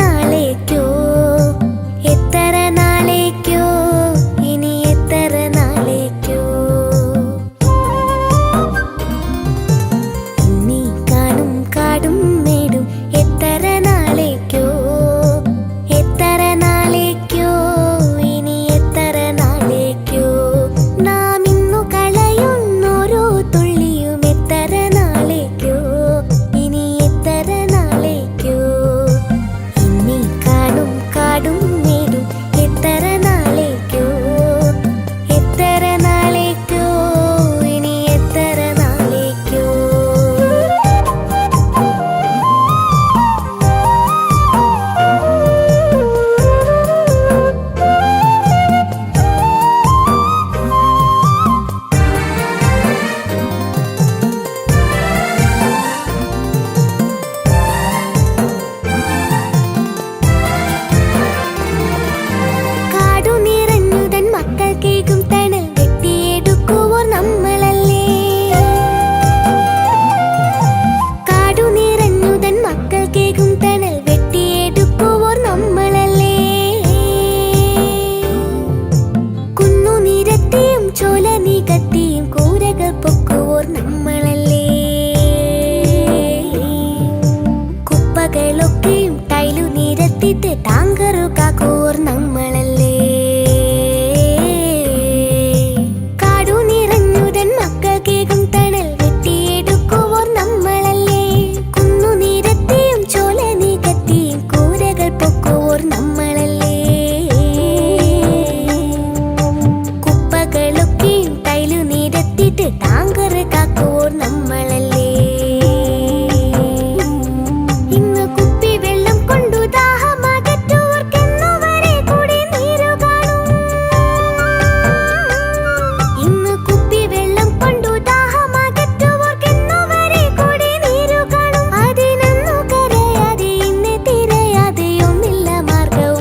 നാളേക്കോ എത്ര നാളേക്കോ ഇനി എത്ര നാളേക്കോ ഇനി കാണും കാടും മേടും എത്ര നാളേക്കോ എത്ര നാളേക്കോ ഇനി എത്ര നാളേക്കോ നാം ഇന്നു കളയുന്നോരോ തുള്ളിയും എത്ര നാളേക്കോ ഇനി എത്ര നാളേക്കോ ഇനി കാണും കാടും മേടും എത്ര നാളേക്കോ എത്ര നാളേക്കോ ഇനി എത്ര നാളേക്കോ കാടു നിറഞ്ഞുതൻ മക്കൾ കേകും തണൽ വെട്ടിയെടുക്കുവോർ നമ്മളല്ലേ കാടു നിറഞ്ഞുതൻ മക്കൾ കേകും തണൽ വെട്ടിയെടുക്കുവോർ നമ്മളല്ലേ കുന്നു നിരത്തിയും ചോല നികത്തിയും കൂരകൾ പൊക്കുവോർ നമ്മളല്ലേ കുപ്പകളൊക്കെയും ടൈലു നിരത്തിട്ട് ടാങ്കറു കാക്കുവോർ നമ്മളല്ലേ കാടു നിറഞ്ഞുതൻ മക്കൾ കേകും തണൽ വെട്ടിയെടുക്കുവോർ നമ്മളല്ലേ കുന്നു നിരത്തിയും ചോല നികത്തിയും കൂരകൾ പൊക്കുവോർ നമ്മളല്ലേ കുപ്പകളൊക്കെയും ടൈലു നിരത്തിട്ട് ടാങ്കറ് കാക്കുവോർ നമ്മളല്ലേ ഇന്ന് കുപ്പി വെള്ളം കൊണ്ടു ദാഹമകറ്റുവർക്കെന്നുവരെ കൂടി നീരു കാണും ഇന്ന് കുപ്പി വെള്ളം കൊണ്ടു ദാഹമകറ്റുവർക്കെന്നുവരെ കൂടി നീരു കാണും അതിനൊന്നു കരയാതെ ഇന്ന് തിരയാതെ ഒന്നില്ല മാർഗവും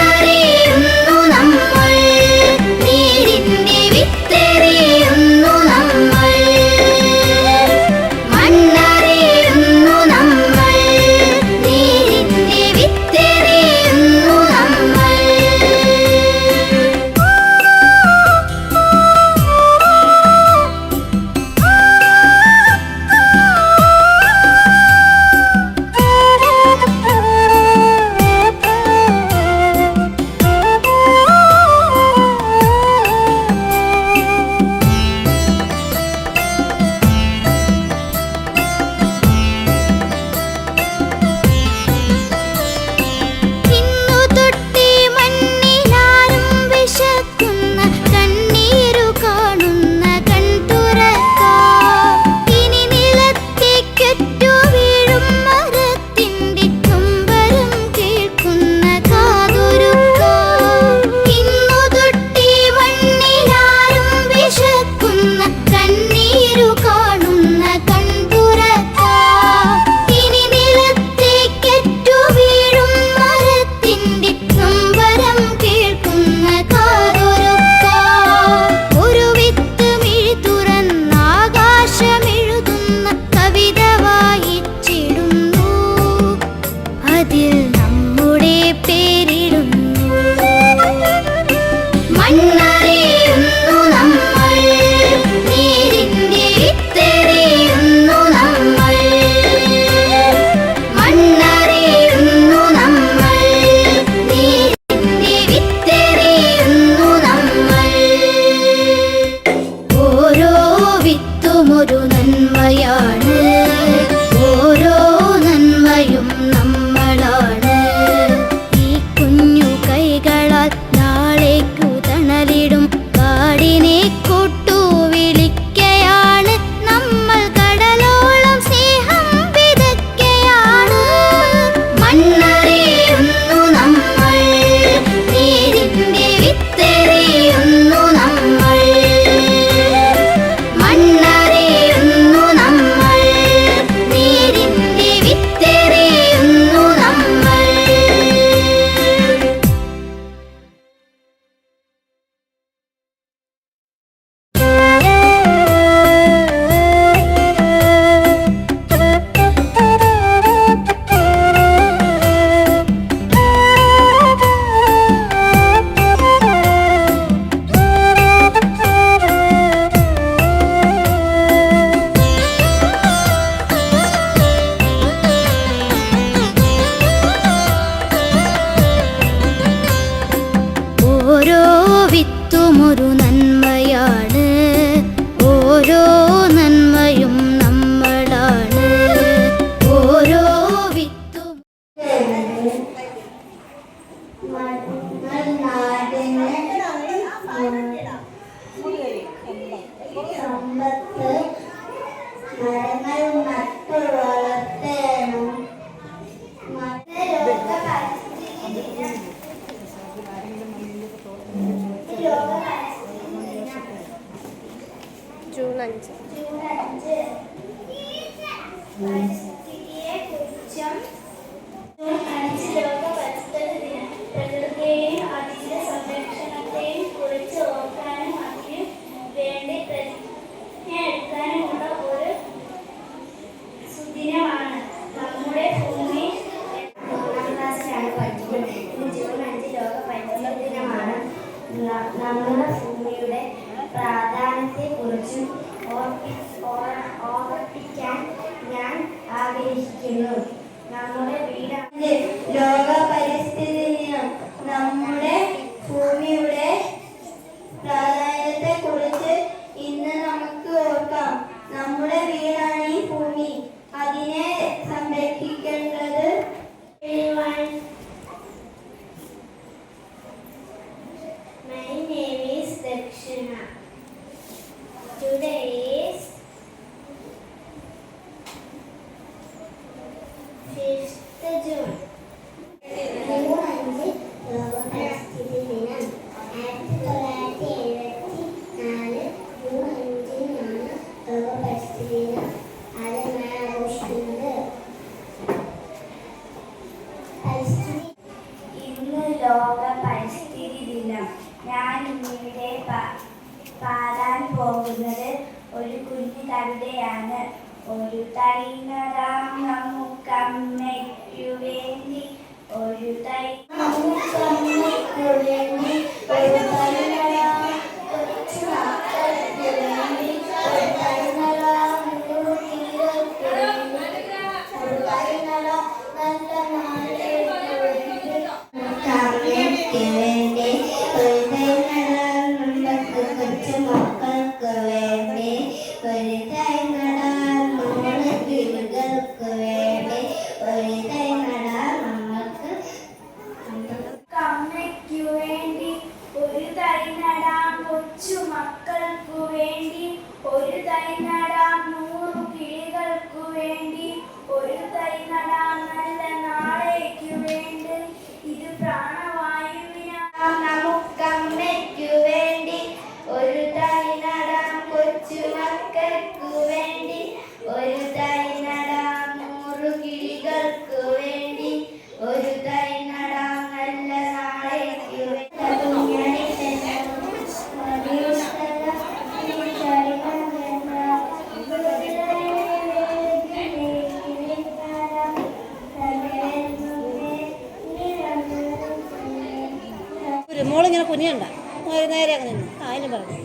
മണ്ണറിയുന്നു നമ്മൾ, നീരിന്റെ വിത്തെറിയുന്നു നമ്മൾ. മണ്ണറിയുന്നു നമ്മൾ, നീരിന്റെ വിത്തെറിയുന്നു നമ്മൾ. ഇന്നു തൊട്ടേ മണ്ണിലാരും വിശക്കുന്ന കണ്ണീരു കാണുന്ന കൺതുറക്കാം. ഇനി നിലത്തേക്കറ്റു വീഴും മരത്തിന്റെ നൊമ്പരം കേൾക്കുന്ന കാതൊരുക്കാം. ഇന്നു തൊട്ടേ മണ്ണിലാരും വിശക്കുന്ന കണ്ണീരു കാണുന്ന കൺതുറക്കാം. ഇനി നിലത്തേക്കറ്റു വീഴും മരത്തിന്റെ നൊമ്പരം കേൾക്കുന്ന കാതൊരുക്കാം. ഒരു വിത്ത് മിഴി തുറന്നാകാശമെഴുതുന്ന കവിത വായിച്ചിടുന്നു, അതിൽ നമ്മുടെ പേരിടുന്നു. മണ്ണറിയുന്നു നമ്മൾ, നീരിന്റെ വിത്തെറിയുന്നു നമ്മൾ. മണ്ണറിയുന്നു നമ്മൾ, നീരിന്റെ വിത്തെറിയുന്നു നമ്മൾ. ഓരോ വിത്തും ഒരു നന്മയാണ്, ഓരോ നന്മയും നമ്മളാണ്. ഈ കുഞ്ഞു കൈകളാൽ നാളേക്കു തണലിടും കാടിനെ കൂട്ടു വിളിക്കയാണ് നമ്മൾ. കടലോളം സ്നേഹം വിതയ്ക്കയാണ്. മണ്ണറിയുന്നു നമ്മൾ, നീരിന്റെ വിത്തെറിയുന്നു നമ്മൾ. മണ്ണറിയുന്നു നമ്മൾ, നീരിന്റെ വിത്തെറിയുന്നു നമ്മൾ. ഓരോ വിത്തും ഒരു നന്മയാണ്, ഓരോ നന്മയും നമ്മളാണ്. ഓരോ വിത്തും സമ്പത്ത് മരങ്ങൾ നട്ടു വളർത്തേണം. ജൂൺ 5 പരിസ്ഥിതിയെക്കുറിച്ചും ജൂൺ 5 ലോക പരിസ്ഥിതി ദിനം. പ്രകൃതിയെയും അതിന്റെ സംരക്ഷണത്തെയും കുറിച്ച് ഓർക്കാനും അതിനു വേണ്ടി പ്രതിജ്ഞ എടുക്കാനുമുള്ള ഒരു സുദിനമാണ്. നമ്മുടെ ഭൂമി 3ാം ക്ലാസ്സിലാണ് പഠിക്കുന്നത്. ജൂൺ 5 ലോക പരിസ്ഥിതി ദിനമാണ്. നമ്മുടെ ഭൂമിയുടെ പ്രാധാന്യത്തെക്കുറിച്ചും ഓർമ്മിപ്പിക്കാൻ ഞാൻ ആഗ്രഹിക്കുന്നു. നമ്മുടെ വീടാണ് ലോക പരിസ്ഥിതി ദിനം. നമ്മുടെ ഭൂമിയുടെ പ്രാധാന്യത്തെക്കുറിച്ച് ഇന്ന് നമുക്ക് ഓർക്കാം. നമ്മുടെ വീടാണ് ഈ ഭൂമി, അതിനെ സംരക്ഷിക്കേണ്ടത്. My name is Dakshina. Today is 5th June. June 5 ലോക പരിസ്ഥിതി ദിനം. 1974 ജൂൺ 5-നാണ് ലോക പരിസ്ഥിതി ദിനം ആദ്യമായി ആഘോഷിക്കുന്നത്. പരിസ്ഥിതി ഇന്ന് ലോക പാടാൻ പോകുന്നത് ഒരു കുഞ്ഞു കവിതയാണ്. ഒരു തൈ നടാം നമുക്കമ്മയ്ക്കു വേണ്ടി, ഒരു തൈ നമുക്കമ്മയ്ക്കു വേണ്ടി, ഒരു തൈ നടാം കൊച്ചു മക്കൾക്ക് വേണ്ടി, ഒരു തൈ നടാം കുട്ടികൾക്ക് വേണ്ടി, ഒരു തൈ നടാം നല്ല നാളേക്ക് വേണ്ടി, നമുക്കമ്മയ്ക്ക് വേണ്ടി, ഒരു തൈ നടാം നമുക്ക് കൊച്ചു മക്കൾക്ക് വേണ്ടി, ഒരു തൈ നടാം നമ്മുടെ കിളികൾക്ക് വേണ്ടി, ഒരു തൈ നടാം നമുക്ക് അമ്മയ്ക്കു വേണ്ടി, ഒരു തൈ നടാം കൊച്ചു മക്കൾക്കു വേണ്ടി, ഒരു തൈ നടാം 100 കിളികൾക്കു വേണ്ടി, ഒരു തൈ നടാം നല്ല നാളേക്കു വേണ്ടി. ഇത് പ്രാണവായുവിനാം നമുക്കമ്മയ്ക്കു വേണ്ടി, ഒരു തൈ നടാം കൊച്ചു മക്കൾക്കു വേണ്ടി, ഒരു തൈ നടാം 100 കിളികൾക്കു വേണ്ടി, ഒരു തൈ നടാം നല്ല നാളേക്കു വേണ്ടി. മോളിങ്ങനെ കുഞ്ഞുണ്ട നേരെ അങ്ങനെ അതിന് പറഞ്ഞു